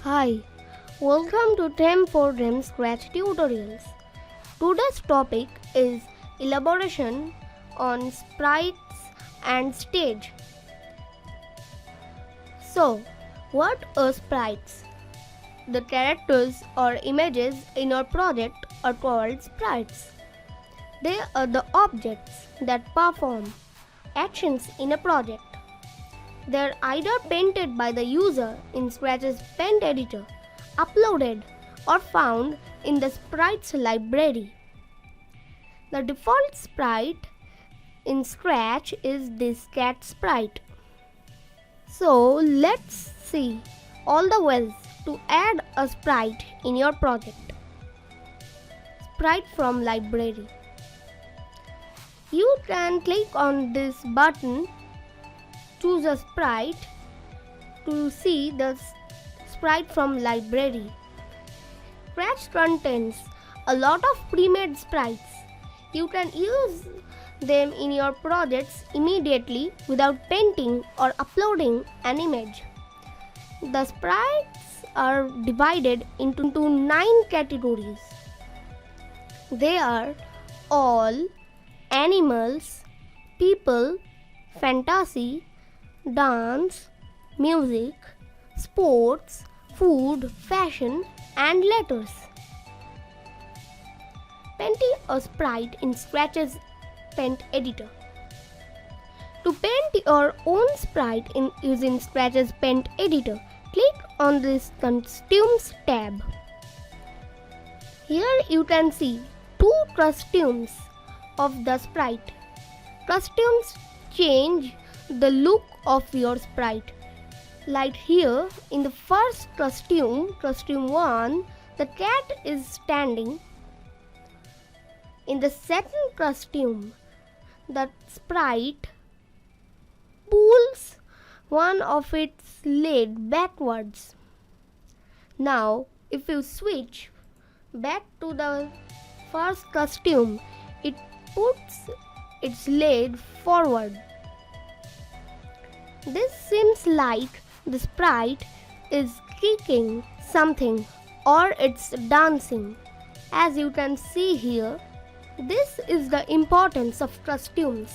Hi, welcome to Tame4Game Scratch Tutorials. Today's topic is elaboration on sprites and stage. So, what are sprites? The characters or images in your project are called sprites. They are the objects that perform actions in a project. They're either painted by the user in Scratch's paint editor, uploaded, or found in the Sprites library. The default sprite in Scratch is this cat sprite. So let's see all the ways to add a sprite in your project. Sprite from library. You can click on this button, choose a sprite to see the sprite from library. Scratch contains a lot of pre-made sprites. You can use them in your projects immediately without painting or uploading an image. The sprites are divided into 9 categories. They are all, animals, people, fantasy, dance, music, sports, food, fashion, and letters. Painting a sprite in Scratch's paint editor. To paint your own sprite using Scratch's paint editor, click on this Costumes tab. Here you can see 2 costumes of the sprite. Costumes change the look of your sprite. Like here in the first costume 1, the cat is standing. In the second costume, the sprite pulls one of its legs backwards. Now, if you switch back to the first costume, it puts its leg forward. This seems like the sprite is kicking something or it's dancing. As you can see here, this is the importance of costumes.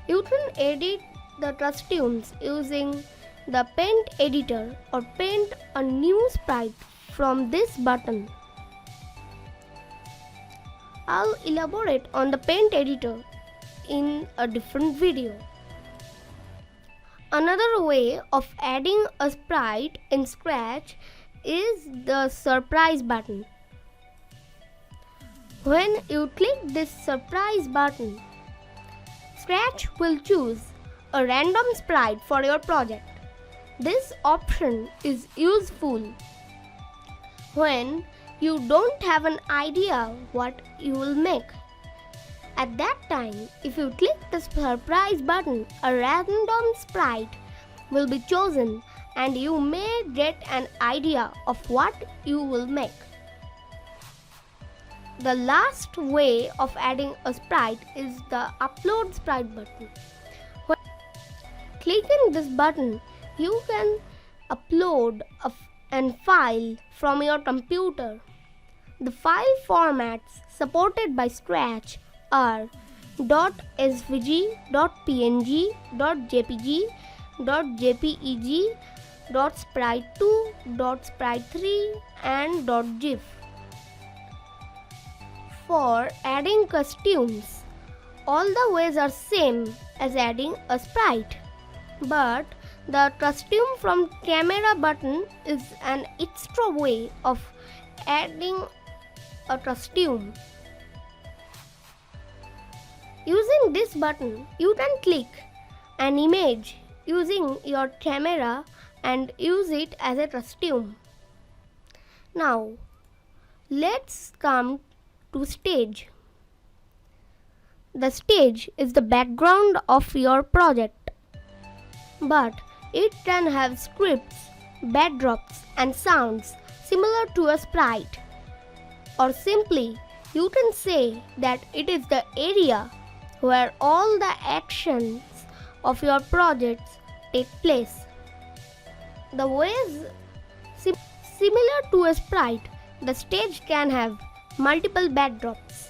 You can edit the costumes using the paint editor or paint a new sprite from this button. I'll elaborate on the paint editor in a different video. Another way of adding a sprite in Scratch is the surprise button. When you click this surprise button, Scratch will choose a random sprite for your project. This option is useful when you don't have an idea what you will make. At that time, if you click the surprise button, a random sprite will be chosen and you may get an idea of what you will make. The last way of adding a sprite is the upload sprite button. When clicking this button, you can upload a file from your computer. The file formats supported by Scratch are .svg, .png, .jpg, .jpeg, .sprite2, .sprite3 and .gif. For adding costumes, all the ways are same as adding a sprite, but the costume from camera button is an extra way of adding a costume. Using this button, you can click an image using your camera and use it as a costume. Now, let's come to stage. The stage is the background of your project, but it can have scripts, backdrops, and sounds similar to a sprite. Or simply, you can say that it is the area where all the actions of your projects take place. The ways similar to a sprite, the stage can have multiple backdrops.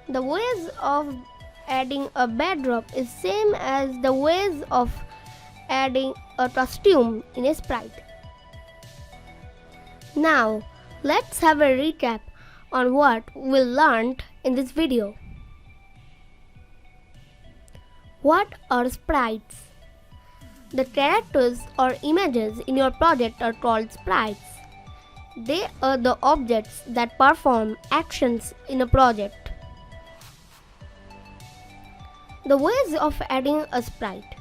The ways of adding a backdrop is same as the ways of adding a costume in a sprite. Now, let's have a recap on what we learned in this video. What are sprites? The characters or images in your project are called sprites. They are the objects that perform actions in a project. The ways of adding a sprite.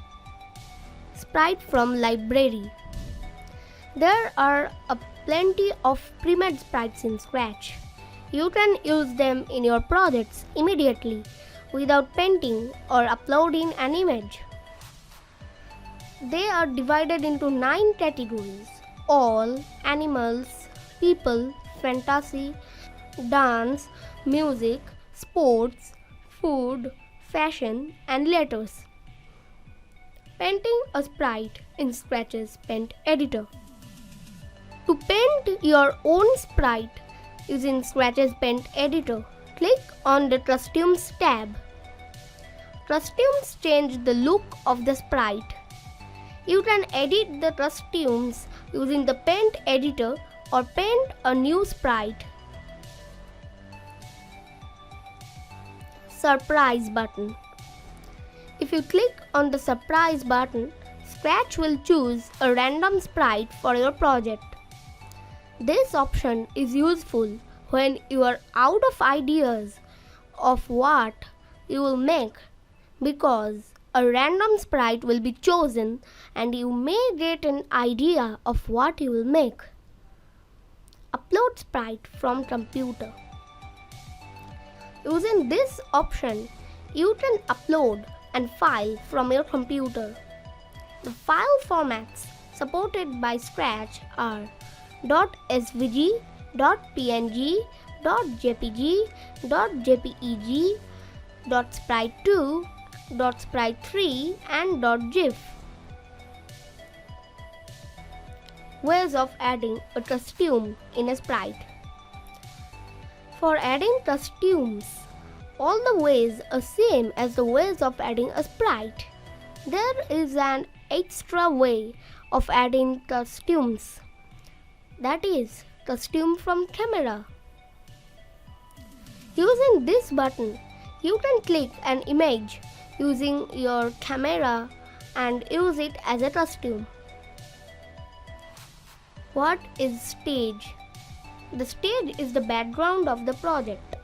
Sprite from library. There are plenty of pre-made sprites in Scratch. You can use them in your projects immediately without painting or uploading an image. They are divided into 9 categories: all, animals, people, fantasy, dance, music, sports, food, fashion, and letters. Painting a sprite in Scratch's Paint Editor. To paint your own sprite using Scratch's Paint Editor, click on the Costumes tab. Costumes change the look of the sprite. You can edit the costumes using the Paint Editor or paint a new sprite. Surprise button. If you click on the Surprise button, Scratch will choose a random sprite for your project. This option is useful when you are out of ideas of what you will make, because a random sprite will be chosen and you may get an idea of what you will make. Upload sprite from computer. Using this option, you can upload a file from your computer. The file formats supported by Scratch are .svg, .png, .jpg, .jpeg, .sprite2, .sprite3 and .gif. Ways of adding a costume in a sprite. For adding costumes, all the ways are same as the ways of adding a sprite. There is an extra way of adding costumes, that is, costume from camera. Using this button, you can click an image using your camera and use it as a costume. What is stage? The stage is the background of the project,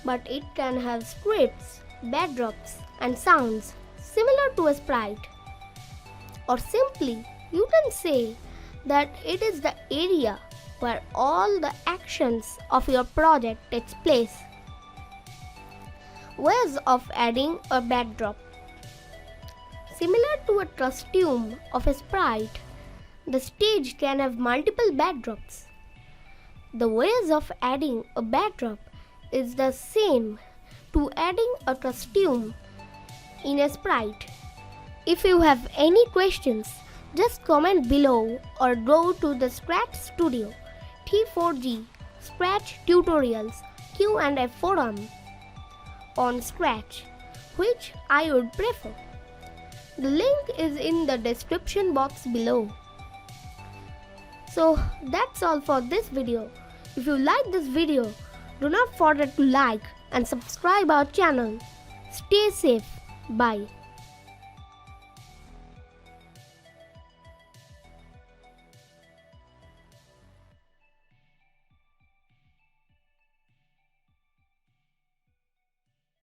but it can have scripts, backdrops, and sounds similar to a sprite. Or simply, you can say that it is the area where all the actions of your project takes place. Ways of adding a backdrop. Similar to a costume of a sprite, the stage can have multiple backdrops. The ways of adding a backdrop is the same to adding a costume in a sprite. If you have any questions, just comment below or go to the Scratch Studio T4G Scratch Tutorials Q&A forum on Scratch, which I would prefer. The link is in the description box below. So that's all for this video. If you like this video, do not forget to like and subscribe our channel. Stay safe. Bye.